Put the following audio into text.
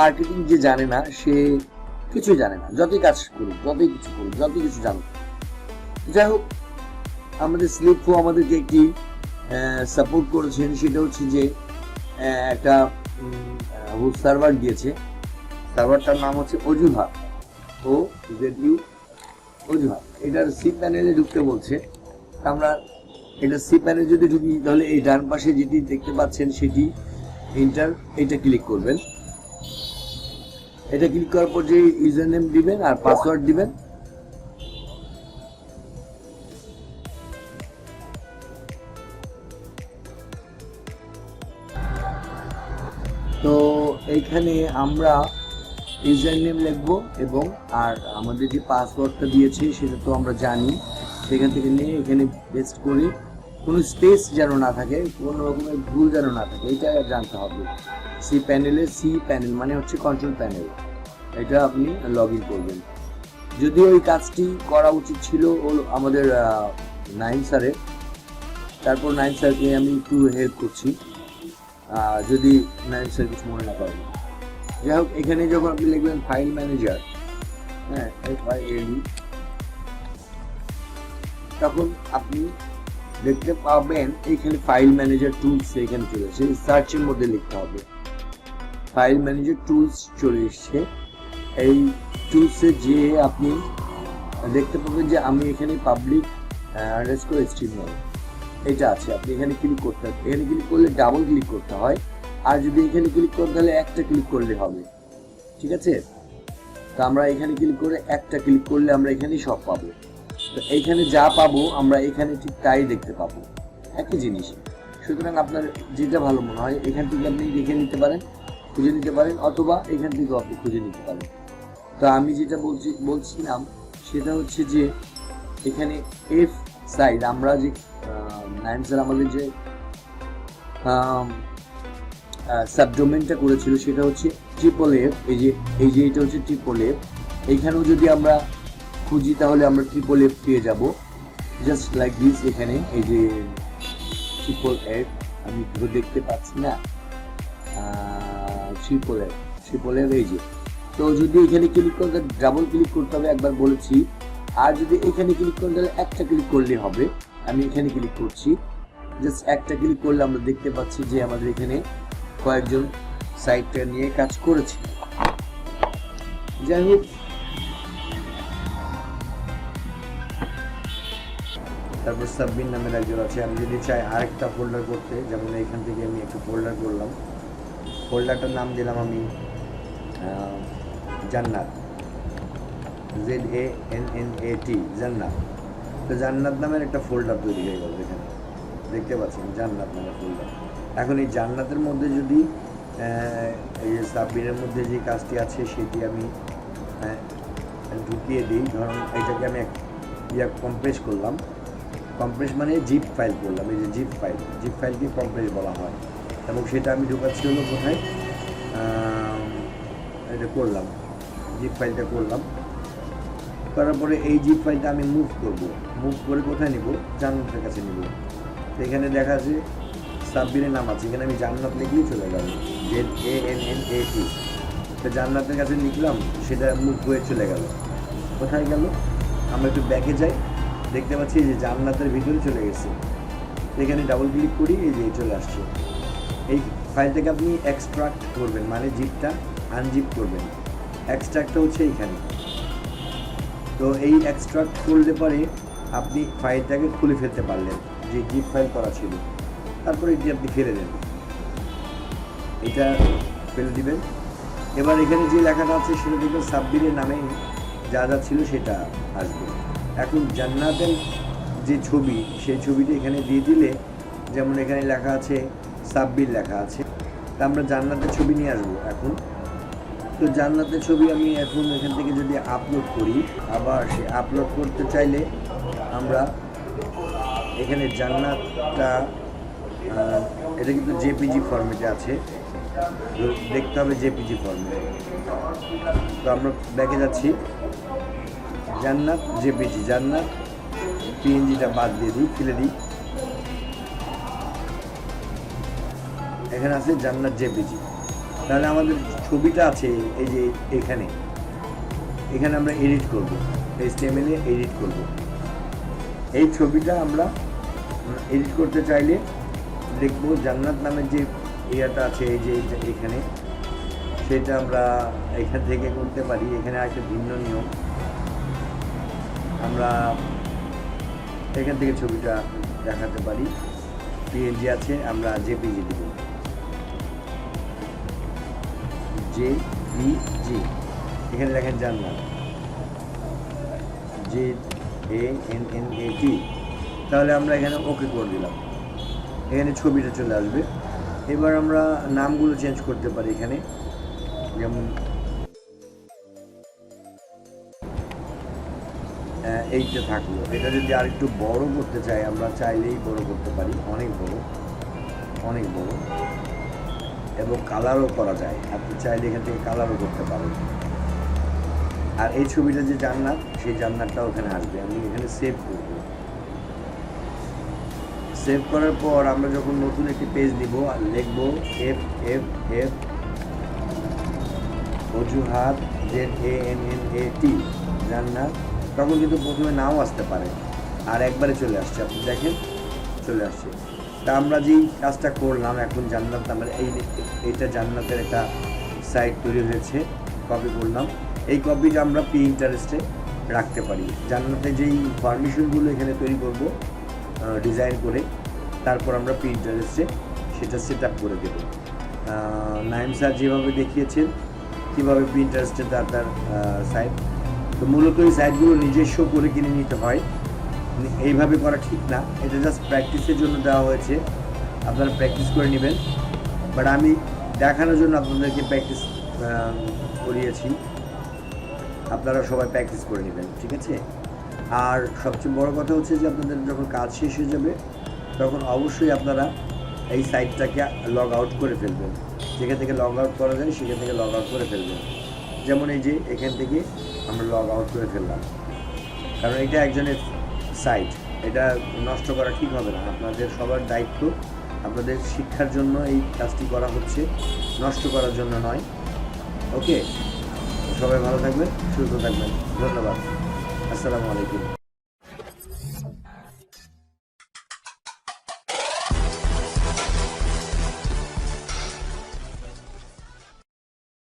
Marketing যে জানে না সে কিছুই জানে না, যতই কাজ করুক, যতই কিছু করুক, যতই কিছু জানুক। যাই হোক, আমাদের স্লিপফো আমাদেরকে একটি সাপোর্ট করেছেন, সেটা হচ্ছে যে একটা সার্ভার দিয়েছে। সার্ভারটার নাম হচ্ছে অজুহাত, অজুহাত। এটার সি প্যানেলে ঢুকতে বলছে। আমরা এটা সি প্যানেল যদি ঢুকি, তাহলে এই ডান পাশে যেটি দেখতে পাচ্ছেন সেটি এন্টার, এটা ক্লিক করবেন। এটা ক্লিক করার পর যে ইউজার নেম দিবেন আর পাসওয়ার্ড দিবেন। তো এইখানে আমরা ইউজার নেম লিখবো এবং আর আমাদের যে পাসওয়ার্ডটা দিয়েছে সেটা তো আমরা জানি, সেখান থেকে নিয়ে এখানে পেস্ট করে কোনো স্পেস যেন না থাকে, কোনো রকমের ভুল যেন না থাকে, এটা জানতে হবে। সি প্যানেলে, সি প্যানেল মানে হচ্ছে কন্ট্রোল প্যানেল, এটা আপনি লগ ইন করবেন। যদিও এই কাজটি করা উচিত ছিল আমাদের নাইম স্যারের, তারপর নাইম স্যারকে আমি একটু হেল্প করছি, যদি নাইম স্যার কিছু মনে না করেন। যাই হোক, এখানে যখন আপনি লিখবেন ফাইল ম্যানেজার, হ্যাঁ FILE, তখন আপনি দেখতে পাবেন এইখানে ফাইল ম্যানেজার টুলস এখানে চলে এসেছে। সার্চের মধ্যে লিখতে হবে ফাইল ম্যানেজার টুলস, চলে এসছে। এই টুলসে যে আপনি দেখতে পাবেন যে আমি এখানে পাবলিক _HTML এটা আছে, আপনি এখানে ক্লিক করতে হবে। এখানে ক্লিক করলে ডাবল ক্লিক করতে হয়, আর যদি এখানে ক্লিক করতে হলে একটা ক্লিক করলে হবে, ঠিক আছে? তো আমরা এখানে ক্লিক করে একটা ক্লিক করলে আমরা এখানে সব পাবো। তো এইখানে যা পাবো আমরা এখানে ঠিক তাই দেখতে পাবো, একই জিনিস। সুতরাং আপনার যেটা ভালো মনে হয় এখান থেকে আপনি দেখে নিতে পারেন, খুঁজে নিতে পারেন, অথবা এখান থেকেও আপনি খুঁজে নিতে পারেন। তো আমি যেটা বলছিলাম সেটা হচ্ছে যে এখানে এফ সাইড, আমরা যে নাইম স্যার আমাদের যে সাবডোমেনটা করেছিল সেটা হচ্ছে FFF, এই যে এটা হচ্ছে FFF। এইখানেও যদি আমরা খুঁজি তাহলে আমরা FFF পেয়ে যাব, জাস্ট লাইক দিস। এখানে এই যে FFF, আমি দেখতে পাচ্ছি না, FFF এই যে। তো যদি এখানে ক্লিক করতে ডাবল ক্লিক করতে হবে, একবার বলেছি। আর যদি এখানে ক্লিক করতে হলে একটা ক্লিক করলে হবে। আমি এখানে ক্লিক করছি, জাস্ট একটা ক্লিক করলে আমরা দেখতে পাচ্ছি যে আমাদের এখানে কয়েকজন সাইটটা নিয়ে কাজ করেছে। যাই হোক, তারপর সাবমিট নামের একজন আছে। আমি যদি চাই আরেকটা ফোল্ডার করতে, যেমন এখান থেকে আমি একটা ফোল্ডার করলাম, ফোল্ডারটার নাম দিলাম আমি জান্নাত, ZANNAT, জান্নাত। তো জান্নাত নামের একটা ফোল্ডার তৈরি হয়ে গেল, এখানে দেখতে পাচ্ছেন জান্নাত নামের ফোল্ডার। এখন এই জান্নাতের মধ্যে যদি এই যে সাবমিটের মধ্যে যে কাজটি আছে সেটি আমি ঢুকিয়ে দিই। ধরুন এটাকে আমি কম্প্রেস করলাম, কম্প্রেস মানে জিপ ফাইল করলাম। এই যে জিপ ফাইলকে কম্প্রেস বলা হয়, এবং সেটা আমি ঢুকাচ্ছি হলো কোথায়, এটা করলাম, জিপ ফাইলটা করলাম। করার পরে এই জিপ ফাইলটা আমি মুভ করে কোথায় নিব, জান্নাতের কাছে নিব। তো এখানে দেখা আছে সাবমিটের নাম আছে, এখানে আমি জান্নাত লিখলেই চলে গেল, ZANNAT। তো জান্নাতের কাছে লিখলাম, সেটা মুভ হয়ে চলে গেল। কোথায় গেল, আমরা একটু ব্যাকে যাই, দেখতে পাচ্ছি যে জান্নাতের ভিতরে চলে গেছে। এখানে ডাবল ক্লিক করি, এই যে চলে আসছে। এই ফাইলটাকে আপনি এক্সট্রাক্ট করবেন, মানে জিপটা আনজিপ করবেন। এক্সট্রাক্টটা হচ্ছে এইখানে। তো এই এক্সট্রাক্ট করলে পরে আপনি ফাইলটাকে খুলে ফেলতে পারলেন, যে জিপ ফাইল করা ছিল। তারপরে এটি আপনি ফেলে দেন, এটা ফেলে দিবেন। এবার এখানে যে লেখাটা আছে সেটা দেখবেন সাব্বিরের নামে যা যা ছিল সেটা আসবে। এখন জান্নাতের যে ছবি, সেই ছবিটা এখানে দিয়ে দিলে, যেমন এখানে লেখা আছে সাব্বির লেখা আছে, তা আমরা জান্নাতের ছবি নিয়ে আসবো এখন। তো জান্নাতের ছবি আমি এখন এখান থেকে যদি আপলোড করি, আবার সে আপলোড করতে চাইলে আমরা এখানে জান্নাতটা, এটা কিন্তু জেপিজি ফরম্যাটে আছে, দেখতে হবে জেপিজি ফরম্যাটে। তো আমরা ব্যাকে যাচ্ছি, জান্নাত জেপিজি, জান্নাত PNGটা বাদ দিয়ে দিই, ফেলে দিই। এখানে আছে জান্নাত জেপিজি। তাহলে আমাদের ছবিটা আছে এই যে এখানে এখানে আমরা এডিট করব, HTML এ এডিট করব। এই ছবিটা আমরা এডিট করতে চাইলে লিখব জান্নাত নামের যে ইয়াটা আছে এই যে এখানে, সেটা আমরা এখান থেকে করতে পারি। এখানে একটা ভিন্ন নিয়ম, আমরা এখান থেকে ছবিটা দেখাতে পারি। PNG আছে, আমরা JPG দেব, JPG। এখানে দেখেন জান্নাত, JANNAT। তাহলে আমরা এখানে ওকে করে দিলাম, এখানে ছবিটা চলে আসবে। এবার আমরা নামগুলো চেঞ্জ করতে পারি এখানে, যেমন এইটা থাকলো। এটা যদি আর একটু বড় করতে চাই আমরা চাইলেই বড় করতে পারি, অনেক বড়, অনেক বড়, এবং কালারও করা যায়। আপনি চাইলে এখান থেকে কালারও করতে পারেন। আর এই ছবিটা যে জান্নাত, সেই জান্নাতটাও ওখানে আসবে। আমি এখানে সেভ করব। সেভ করার পর আমরা যখন নতুন একটি পেজ দিব আর লিখব FFF অজুহাত ZANNAT জান্নাত, তখন কিন্তু প্রথমে নাও আসতে পারে, আর একবারে চলে আসছে। আপনি দেখেন চলে আসছে। তা আমরা যেই কাজটা করলাম এখন জান্নাত নামের এইটা জান্নাতের একটা সাইট তৈরি হয়েছে, কপি করলাম। এই কপিটা আমরা Pinterest-এ রাখতে পারি। জান্নাতে যেই পারমিশনগুলো এখানে তৈরি করব ডিজাইন করে, তারপর আমরা Pinterest-এ সেটা সেট আপ করে দেব। নাইম স্যার যেভাবে দেখিয়েছেন কীভাবে Pinterest-এ তার সাইট, তো মূলত এই সাইটগুলো নিজস্ব করে কিনে নিতে হয়, এইভাবে করা ঠিক না। এটা জাস্ট প্র্যাকটিসের জন্য দেওয়া হয়েছে, আপনারা প্র্যাকটিস করে নেবেন। বাট আমি দেখানোর জন্য আপনাদেরকে প্র্যাকটিস করিয়েছি, আপনারা সবাই প্র্যাকটিস করে নেবেন, ঠিক আছে? আর সবচেয়ে বড় কথা হচ্ছে যে আপনাদের যখন কাজ শেষ হয়ে যাবে তখন অবশ্যই আপনারা এই সাইটটাকে লগ আউট করে ফেলবেন। যেখান থেকে লগ আউট করা যায় সেখান থেকে লগ আউট করে ফেলবেন। যেমন এই যে এখান থেকে আমরা লগ আউট করে ফেললাম, কারণ এটা একজনের সাইট, এটা নষ্ট করা ঠিক হবে না। আপনাদের সবার দায়িত্ব, আপনাদের শিক্ষার জন্য এই কাজটি করা হচ্ছে, নষ্ট করার জন্য নয়। ওকে, সবাই ভালো থাকবেন, সুস্থ থাকবেন। ধন্যবাদ। আসসালামু আলাইকুম।